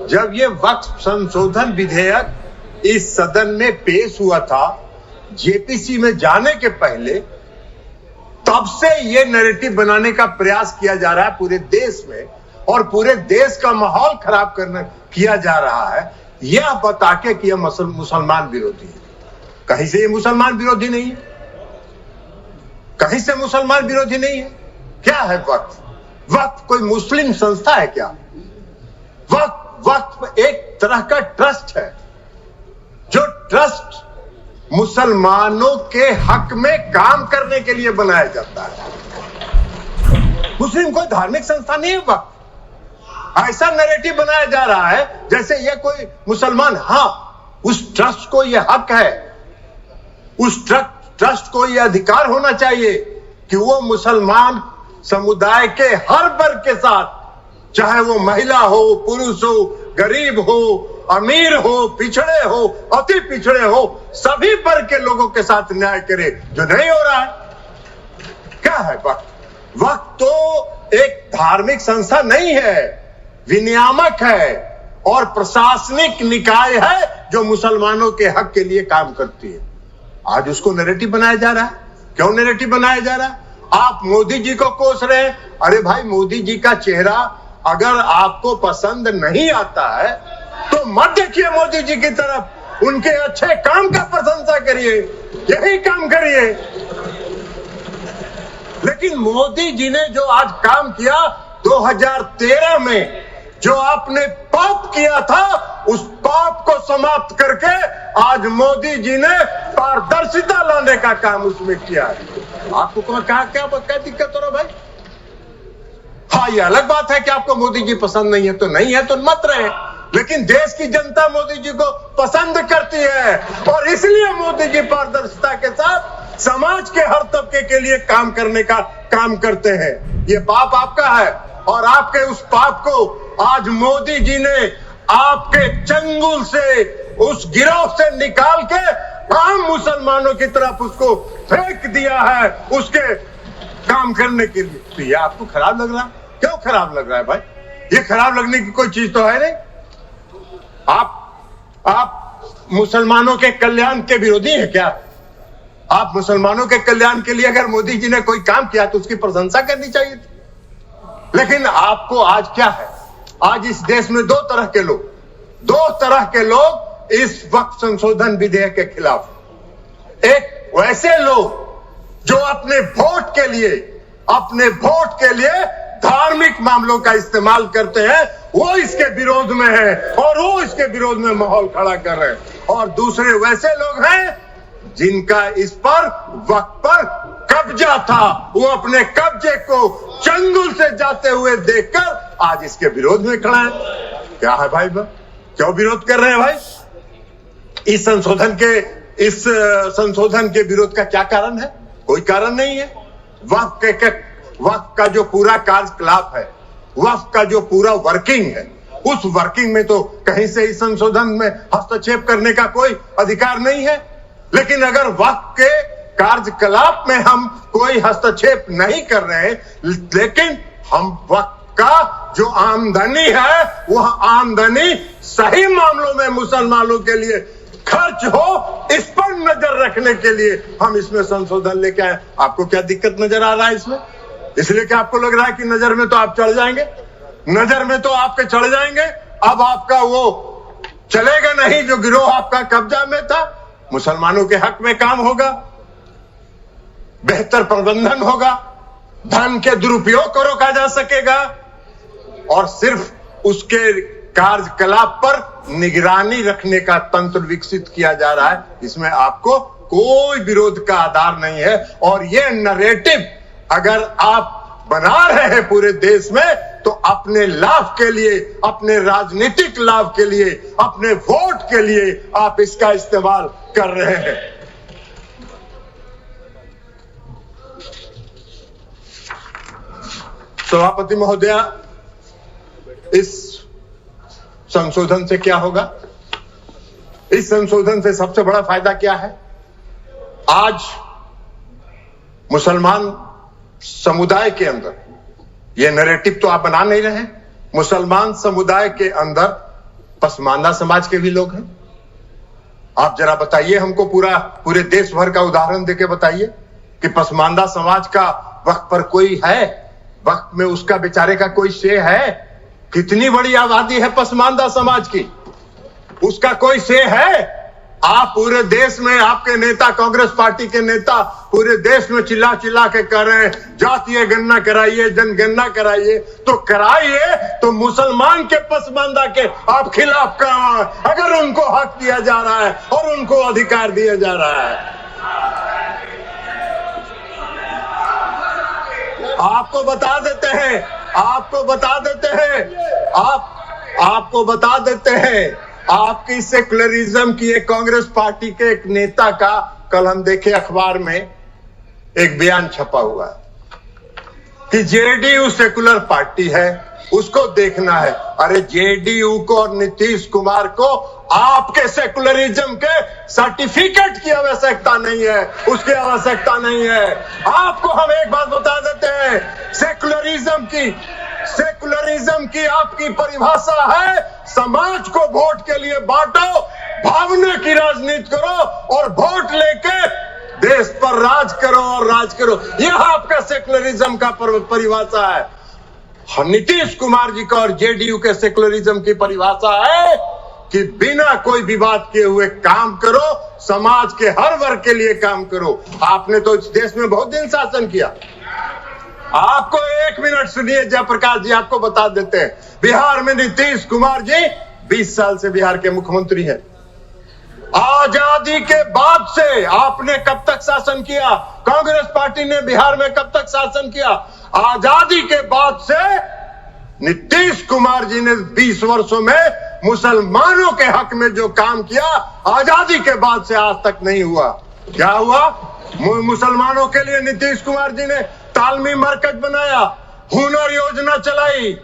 जब ये वक्फ संशोधन विधेयक इस सदन में पेश हुआ था, जेपीसी में जाने के पहले, तब से ये नैरेटिव बनाने का प्रयास किया जा रहा है पूरे देश में, और पूरे देश का माहौल खराब किया जा रहा है, यह बता के कि यह मुसलमान विरोधी है। कहीं से ये मुसलमान विरोधी नहीं है, कहीं से मुसलमान विरोधी नहीं है। क्या है वक्फ? वक्फ कोई मुस्लिम संस्था है क्या? वक्फ एक तरह का ट्रस्ट है, जो ट्रस्ट मुसलमानों के हक में काम करने के लिए बनाया जाता है। मुस्लिम कोई धार्मिक संस्था नहीं है वक्फ। ऐसा नैरेटिव बनाया जा रहा है जैसे ये कोई मुसलमान, हाँ, उस ट्रस्ट को ये हक है, उस ट्रस्ट को ये अधिकार होना चाहिए कि वो मुसलमान समुदाय के हर वर्ग के साथ, चाहे वो महिला हो, पुरुष हो, गरीब हो, अमीर हो, पिछड़े हो, अति पिछड़े हो, सभी वर्ग के लोगों के साथ न्याय करे, जो नहीं हो रहा है। क्या है वक्फ? वक्फ तो एक धार्मिक संस्था नहीं है, विनियामक है और प्रशासनिक निकाय है जो मुसलमानों के हक के लिए काम करती है। आज उसको नैरेटिव बनाया जा रहा है। क्यों नैरेटिव बनाया जा रहा है? आप मोदी जी को कोस रहे हैं। अरे भाई, मोदी जी का चेहरा अगर आपको पसंद नहीं आता है तो मत देखिए मोदी जी की तरफ, उनके अच्छे काम का प्रशंसा करिए, यही काम करिए। लेकिन मोदी जी ने जो आज काम किया 2013 में, जो आपने पाप किया था, उस पाप को समाप्त करके आज मोदी जी ने पारदर्शिता लाने का काम उसमें किया है। आपको क्या दिक्कत हो रहा भाई? हाँ, ये अलग बात है कि आपको मोदी जी पसंद नहीं है तो नहीं है, तो मत रहे, लेकिन देश की जनता मोदी जी को पसंद करती है और इसलिए मोदी जी पारदर्शिता के साथ समाज के हर तबके के लिए काम करने का काम करते हैं। ये पाप आपका है और आपके उस पाप को आज मोदी जी ने आपके चंगुल से, उस गिरोह से निकाल के आम मुसलमानों की तरफ उसको फेंक दिया है उसके काम करने के लिए। तो ये आपको खराब लग रहा है? क्यों खराब लग रहा है भाई? ये खराब लगने की कोई चीज तो है नहीं। आप मुसलमानों के कल्याण के विरोधी हैं क्या? आप मुसलमानों के कल्याण के लिए अगर मोदी जी ने कोई काम किया तो उसकी प्रशंसा करनी चाहिए थी। लेकिन आपको आज क्या है? आज इस देश में दो तरह के लोग इस वक्फ संशोधन विधेयक के खिलाफ। एक वैसे लोग जो अपने वोट के लिए धार्मिक मामलों का इस्तेमाल करते हैं, वो इसके विरोध में है और वो इसके विरोध में माहौल खड़ा कर रहे हैं। और दूसरे वैसे लोग हैं जिनका इस पर वक्त पर कब्जा था, वो अपने कब्जे को चंगुल से जाते हुए देखकर आज इसके विरोध में खड़ा है। क्या है भाई? क्यों विरोध कर रहे हैं भाई? इस संशोधन के विरोध का क्या कारण है? कोई कारण नहीं है। वक्फ का जो पूरा कार्यकलाप है, वक्फ का जो पूरा वर्किंग है, उस वर्किंग में तो कहीं से इस संशोधन में हस्तक्षेप करने का कोई अधिकार नहीं है। लेकिन अगर वक्फ के कार्यकलाप में हम कोई हस्तक्षेप नहीं कर रहे, लेकिन हम वक्फ का जो आमदनी है, वह आमदनी सही मामलों में मुसलमानों के लिए खर्च हो, इस पर नजर रखने के लिए हम इसमें संशोधन लेके आए। आपको क्या दिक्कत नजर आ रहा है इसमें? इसलिए कि आपको लग रहा है कि नजर में तो आप चढ़ जाएंगे, नजर में तो आपके चढ़ जाएंगे, अब आपका वो चलेगा नहीं जो गिरोह आपका कब्जा में था। मुसलमानों के हक में काम होगा, बेहतर प्रबंधन होगा, धन के दुरुपयोग को रोका जा सकेगा और सिर्फ उसके कार्यकलाप पर निगरानी रखने का तंत्र विकसित किया जा रहा है। इसमें आपको कोई विरोध का आधार नहीं है। और ये नैरेटिव अगर आप बना रहे हैं पूरे देश में, तो अपने लाभ के लिए, अपने राजनीतिक लाभ के लिए, अपने वोट के लिए आप इसका इस्तेमाल कर रहे हैं। सभापति महोदया, इस संशोधन से क्या होगा? इस संशोधन से सबसे बड़ा फायदा क्या है? आज मुसलमान समुदाय के अंदर, यह नैरेटिव तो आप बना नहीं रहे, मुसलमान समुदाय के अंदर पसमानदा समाज के भी लोग हैं। आप जरा बताइए हमको, पूरे देश भर का उदाहरण देके बताइए कि पसमानदा समाज का वक्त पर कोई है, वक्त में उसका बेचारे का कोई से है? कितनी बड़ी आबादी है पसमानदा समाज की, उसका कोई से है? आप पूरे देश में, आपके नेता, कांग्रेस पार्टी के नेता पूरे देश में चिल्ला चिल्ला के कह रहे हैं जातीय गणना कराइए, जनगणना कराइए। तो कराइए, तो मुसलमान के पसमानदा के आप खिलाफ कहां? अगर उनको हक दिया जा रहा है और उनको अधिकार दिया जा रहा है। आपको बता देते हैं, आपको बता देते हैं, आपकी सेकुलरिज्म की एक कांग्रेस पार्टी के एक नेता का कल हम देखे अखबार में एक बयान छपा हुआ है कि जेडीयू सेकुलर पार्टी है, उसको देखना है। अरे जेडीयू को और नीतीश कुमार को आपके सेकुलरिज्म के सर्टिफिकेट की आवश्यकता नहीं है, उसकी आवश्यकता नहीं है। आपको हम एक बात बता देते हैं, सेकुलरिज्म की आपकी परिभाषा है समाज को वोट के लिए बांटो, भावना की राजनीति करो और वोट लेके देश पर राज करो और राज करो। यह आपका सेकुलरिज्म का परिभाषा है। नीतीश कुमार जी का और जेडीयू के सेकुलरिज्म की परिभाषा है कि बिना कोई विवाद किए हुए काम करो, समाज के हर वर्ग के लिए काम करो। आपने तो इस देश में बहुत दिन शासन किया। आपको एक मिनट सुनिए, जयप्रकाश जी आपको बता देते हैं, बिहार में नीतीश कुमार जी 20 साल से बिहार के मुख्यमंत्री हैं। आजादी के बाद से आपने कब तक शासन किया? कांग्रेस पार्टी ने बिहार में कब तक शासन किया? आजादी के बाद से नीतीश कुमार जी ने 20 वर्षों में मुसलमानों के हक में जो काम किया, आजादी के बाद से आज तक नहीं हुआ। क्या हुआ? मुसलमानों के लिए नीतीश कुमार जी ने तालमी मरकज बनाया, हुनर योजना चलाई।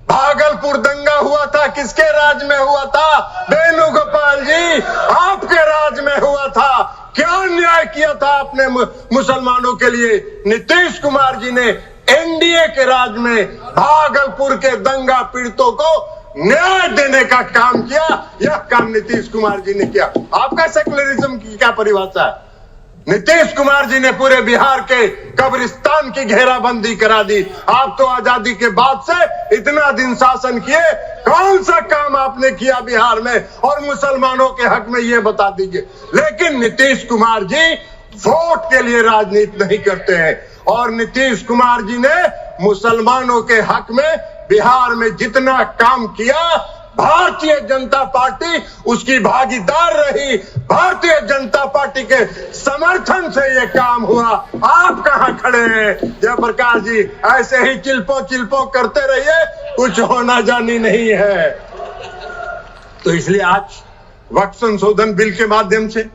भागलपुर दंगा हुआ था, किसके राज में हुआ था? वेणुगोपाल जी, आपके राज में हुआ था। क्या अन्याय किया था आपने मुसलमानों के लिए? नीतीश कुमार जी ने एनडीए के राज में भागलपुर के दंगा पीड़ितों को न्याय देने का काम किया। यह काम नीतीश कुमार जी ने किया। आपका सेकुलरिज्म की क्या परिभाषा है? नीतीश कुमार जी ने पूरे बिहार के कब्रिस्तान की घेराबंदी करा दी। आप तो आजादी के बाद से इतना दिन शासन किए, कौन सा काम आपने किया बिहार में और मुसलमानों के हक में, ये बता दीजिए। लेकिन नीतीश कुमार जी वोट के लिए राजनीति नहीं करते हैं और नीतीश कुमार जी ने मुसलमानों के हक में बिहार में जितना काम किया, भारतीय जनता पार्टी उसकी भागीदार रही। भारतीय जनता पार्टी के समर्थन से ये काम हुआ। आप कहां खड़े हैं? जयप्रकाश जी, ऐसे ही चिल्पो करते रहिए, कुछ होना जानी नहीं है। तो इसलिए आज वक्त संशोधन बिल के माध्यम से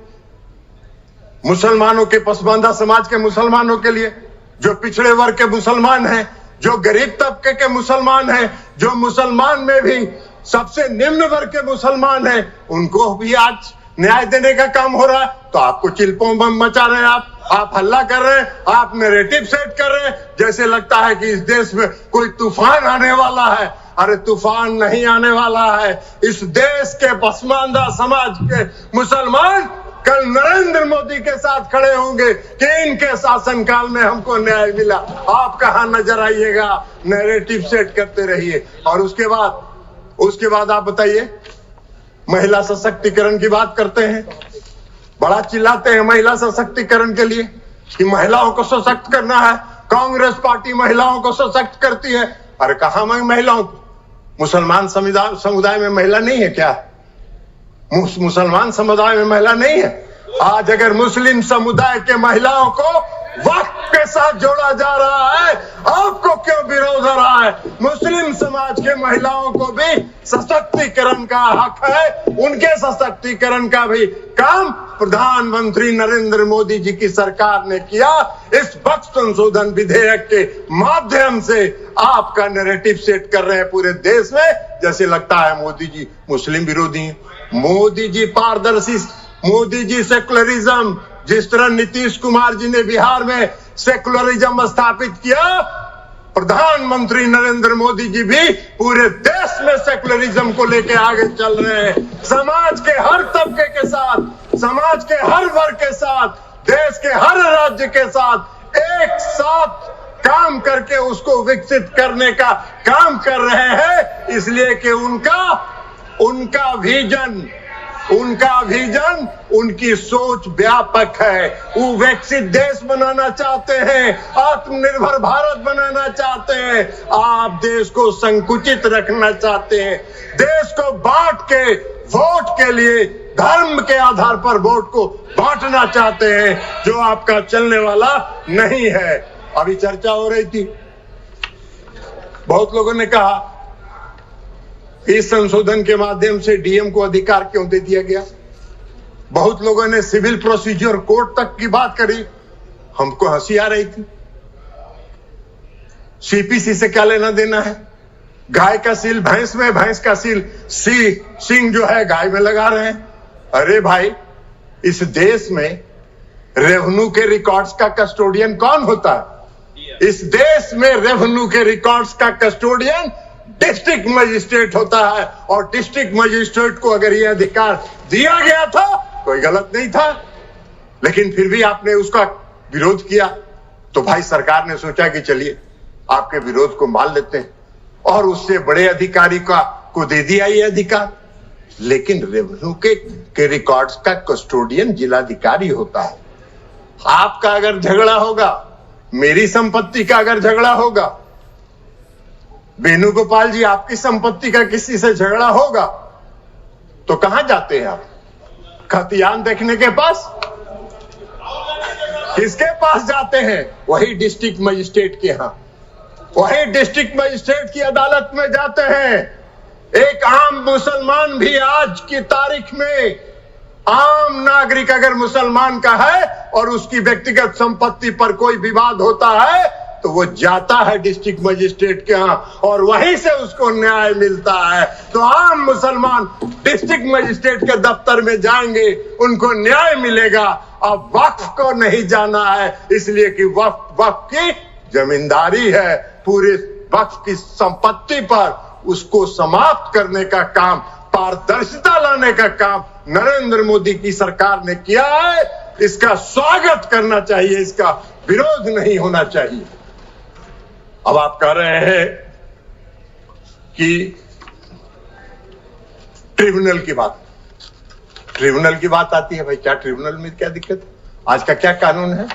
मुसलमानों के, पसमानदा समाज के मुसलमानों के लिए, जो पिछड़े वर्ग के मुसलमान हैं, जो गरीब तबके के मुसलमान हैं, जो मुसलमान में भी सबसे निम्न वर्ग के मुसलमान हैं, उनको भी आज न्याय देने का काम हो रहा है। तो आपको चिल्पों बम मचा रहे हैं, आप हल्ला कर रहे हैं, आप नैरेटिव सेट कर रहे हैं, जैसे लगता है कि इस देश में कोई तूफान आने वाला है। अरे तूफान नहीं आने वाला है। इस देश के पसमानदा समाज के मुसलमान कल नरेंद्र मोदी के साथ खड़े होंगे कि इनके शासनकाल में हमको न्याय मिला। आप कहां नजर आइएगा? नैरेटिव सेट करते रहिए। और उसके बाद आप बताइए, महिला सशक्तिकरण की बात करते हैं, बड़ा चिल्लाते हैं महिला सशक्तिकरण के लिए कि महिलाओं को सशक्त करना है, कांग्रेस पार्टी महिलाओं को सशक्त करती है। अरे कहां महिलाओं को? मुसलमान समुदाय में महिला नहीं है क्या? मुसलमान समुदाय में महिला नहीं है? आज अगर मुस्लिम समुदाय के महिलाओं को वक्त के साथ जोड़ा जा रहा है, आपको क्यों विरोध हो रहा है? मुस्लिम समाज के महिलाओं को भी सशक्तिकरण का हक है, उनके सशक्तिकरण का भी काम प्रधानमंत्री नरेंद्र मोदी जी की सरकार ने किया। इस वक्त संशोधन विधेयक के माध्यम से आपका नैरेटिव सेट कर रहे हैं पूरे देश में, जैसे लगता है मोदी जी मुस्लिम विरोधी हैं। मोदी जी पारदर्शी, मोदी जी सेकुलरिज्म, जिस तरह नीतीश कुमार जी ने बिहार में सेकुलरिज्म स्थापित किया, प्रधानमंत्री नरेंद्र मोदी जी भी पूरे देश में सेकुलरिज्म को लेके आगे चल रहे हैं। समाज के हर तबके के साथ, समाज के हर वर्ग के साथ, देश के हर राज्य के साथ एक साथ काम करके उसको विकसित करने का काम कर रहे हैं, इसलिए कि उनका विजन, उनकी सोच व्यापक है। वो विकसित देश बनाना चाहते हैं, आत्मनिर्भर भारत बनाना चाहते हैं। आप देश को संकुचित रखना चाहते हैं, देश को बांट के वोट के लिए धर्म के आधार पर वोट को बांटना चाहते हैं, जो आपका चलने वाला नहीं है। अभी चर्चा हो रही थी, बहुत लोगों ने कहा इस संशोधन के माध्यम से डीएम को अधिकार क्यों दे दिया गया। बहुत लोगों ने सिविल प्रोसीजर कोड तक की बात करी, हमको हंसी आ रही थी। सीपीसी से क्या लेना देना है? गाय का सील भैंस में, भैंस का सील सिंह जो है गाय में लगा रहे हैं। अरे भाई, इस देश में रेवेन्यू के रिकॉर्ड्स का कस्टोडियन कौन होता है? इस देश में रेवेन्यू के रिकॉर्ड्स का कस्टोडियन डिस्ट्रिक्ट मजिस्ट्रेट होता है, और डिस्ट्रिक्ट मजिस्ट्रेट को अगर यह अधिकार दिया गया था, कोई गलत नहीं था, लेकिन फिर भी आपने उसका विरोध किया। तो भाई सरकार ने सोचा कि चलिए आपके विरोध को मान लेते हैं, और उससे बड़े अधिकारी को दे दिया ये अधिकार। लेकिन रेवेन्यू के रिकॉर्ड्स का कस्टोडियन जिलाधिकारी होता है। आपका अगर झगड़ा होगा, मेरी संपत्ति का अगर झगड़ा होगा, वेणुगोपाल जी आपकी संपत्ति का किसी से झगड़ा होगा, तो कहां जाते हैं आप? खतियान देखने के पास? किसके पास जाते हैं? वही डिस्ट्रिक्ट मजिस्ट्रेट के यहां, वही डिस्ट्रिक्ट मजिस्ट्रेट की अदालत में जाते हैं। एक आम मुसलमान भी आज की तारीख में, आम नागरिक अगर मुसलमान का है और उसकी व्यक्तिगत संपत्ति पर कोई विवाद होता है, तो वो जाता है डिस्ट्रिक्ट मजिस्ट्रेट के यहाँ, और वहीं से उसको न्याय मिलता है। तो आम मुसलमान डिस्ट्रिक्ट मजिस्ट्रेट के दफ्तर में जाएंगे, उनको न्याय मिलेगा। अब वक्फ को नहीं जाना है, इसलिए कि वक्फ की जमींदारी है। पूरे वक्फ की संपत्ति पर उसको समाप्त करने का काम, पारदर्शिता लाने का काम नरेंद्र मोदी की सरकार ने किया है। इसका स्वागत करना चाहिए, इसका विरोध नहीं होना चाहिए। अब आप कह रहे हैं कि ट्रिब्यूनल की बात आती है। भाई क्या ट्रिब्यूनल में क्या दिक्कत है? आज का क्या कानून है?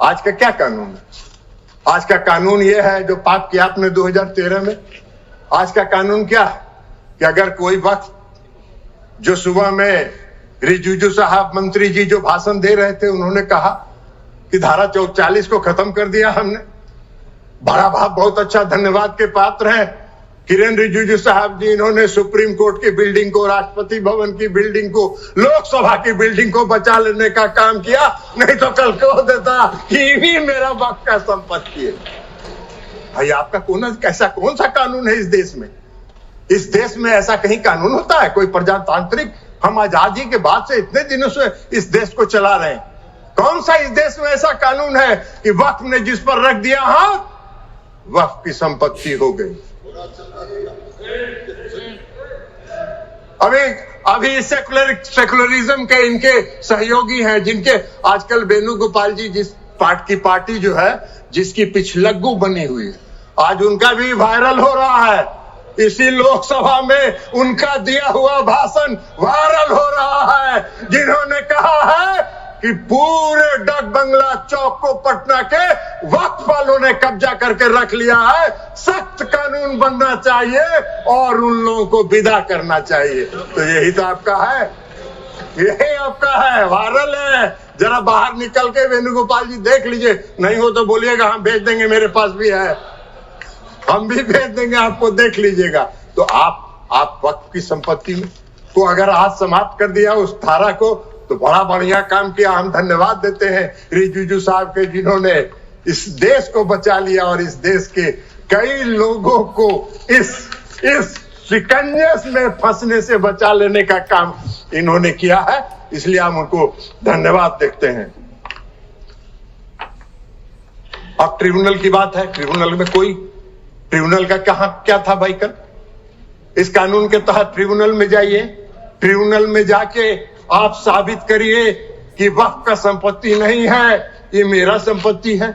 आज का क्या कानून है? आज का कानून यह है जो पास किया आपने 2013 में। आज का कानून क्या है कि अगर कोई वक्त, जो सुबह में रिजिजू साहब मंत्री जी जो भाषण दे रहे थे, उन्होंने कहा कि धारा 40 को खत्म कर दिया हमने। बड़ा बहुत अच्छा धन्यवाद के पात्र हैं किरेन रिजिजू साहब जी। इन्होंने सुप्रीम कोर्ट की बिल्डिंग को, राष्ट्रपति भवन की बिल्डिंग को, लोकसभा की बिल्डिंग को बचा लेने का काम किया। नहीं तो कल कह देता कि भी मेरा वक्त का संपत्ति है। भाई आपका कौन सा कानून है इस देश में? इस देश में ऐसा कहीं कानून होता है? कोई प्रजातांत्रिक, हम आजादी के बाद से इतने दिनों से इस देश को चला रहे हैं। कौन सा इस देश में ऐसा कानून है कि वक्फ ने जिस पर रख दिया हाथ, वक्फ की संपत्ति हो गई? अभी सेकुलरिज्म के इनके सहयोगी हैं, जिनके आजकल वेणुगोपाल जी जिस पार्टी जो है, जिसकी पिछलग्गू बनी हुई है, आज उनका भी वायरल हो रहा है। इसी लोकसभा में उनका दिया हुआ भाषण वायरल हो रहा है, जिन्होंने कहा है कि पूरे डाक बंगला चौक को पटना के वक्फ वालों ने कब्जा करके रख लिया है। सख्त कानून बनना चाहिए और उन लोगों को विदा करना चाहिए। तो यही तो आपका है, यही आपका है, वायरल है। जरा बाहर निकल के वेणुगोपाल जी देख लीजिए, नहीं हो तो बोलिएगा, हम भेज देंगे, मेरे पास भी है, हम भी भेज देंगे आपको, देख लीजिएगा। तो आप वक्फ की संपत्ति में को अगर आज समाप्त कर दिया उस धारा को, तो बड़ा बढ़िया काम किया। हम धन्यवाद देते हैं रिजिजू साहब के, जिन्होंने इस देश को बचा लिया और इस देश के कई लोगों को इस शिकंजे में फंसने से बचा लेने का काम इन्होंने किया है। इसलिए हम उनको धन्यवाद देते हैं। अब ट्रिब्यूनल की बात है। ट्रिब्यूनल में कोई ट्रिब्यूनल का क्या था भाई? कल इस कानून के तहत ट्रिब्यूनल में जाइए, ट्रिब्यूनल में जाके आप साबित करिए कि वक्फ का संपत्ति नहीं है, ये मेरा संपत्ति है,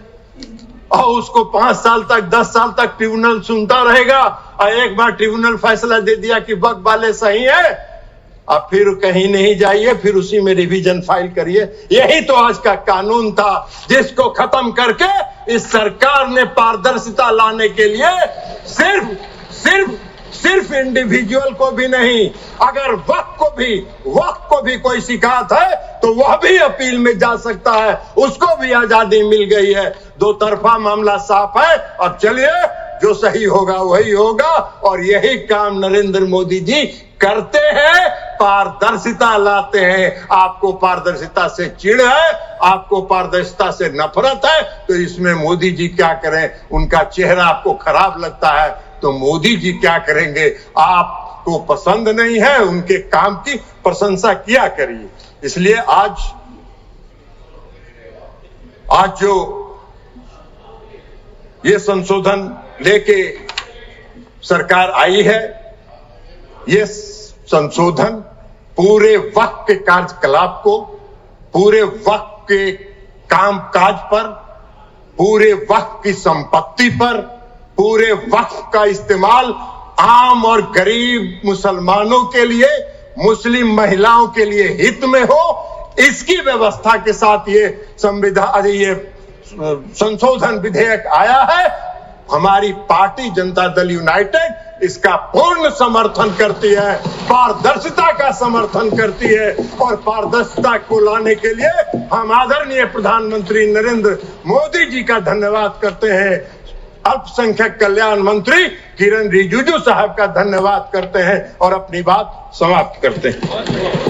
और उसको 5 साल तक 10 साल तक ट्रिब्यूनल सुनता रहेगा, और एक बार ट्रिब्यूनल फैसला दे दिया कि वक्फ वाले सही है, अब फिर कहीं नहीं जाइए, फिर उसी में रिवीजन फाइल करिए। यही तो आज का कानून था, जिसको खत्म करके इस सरकार ने पारदर्शिता लाने के लिए सिर्फ इंडिविजुअल को भी नहीं, अगर वक्फ को भी कोई शिकायत है तो वह भी अपील में जा सकता है, उसको भी आजादी मिल गई है। दो तरफा मामला साफ है। अब चलिए, जो सही होगा वही होगा, और यही काम नरेंद्र मोदी जी करते हैं, पारदर्शिता लाते हैं। आपको पारदर्शिता से चिढ़ है, आपको पारदर्शिता से नफरत है, तो इसमें मोदी जी क्या करें? उनका चेहरा आपको खराब लगता है तो मोदी जी क्या करेंगे? आपको पसंद नहीं है, उनके काम की प्रशंसा किया करिए। इसलिए आज जो ये संशोधन लेके सरकार आई है, ये संशोधन पूरे वक्फ के कार्यकलाप को, पूरे वक्फ के कामकाज पर, पूरे वक्फ की संपत्ति पर, पूरे वक्फ का इस्तेमाल आम और गरीब मुसलमानों के लिए, मुस्लिम महिलाओं के लिए हित में हो, इसकी व्यवस्था के साथ ये संशोधन विधेयक आया है। हमारी पार्टी जनता दल यूनाइटेड इसका पूर्ण समर्थन करती है, पारदर्शिता का समर्थन करती है, और पारदर्शिता को लाने के लिए हम आदरणीय प्रधानमंत्री नरेंद्र मोदी जी का धन्यवाद करते हैं। अल्पसंख्यक कल्याण मंत्री किरण रिजिजू साहब का धन्यवाद करते हैं और अपनी बात समाप्त करते हैं।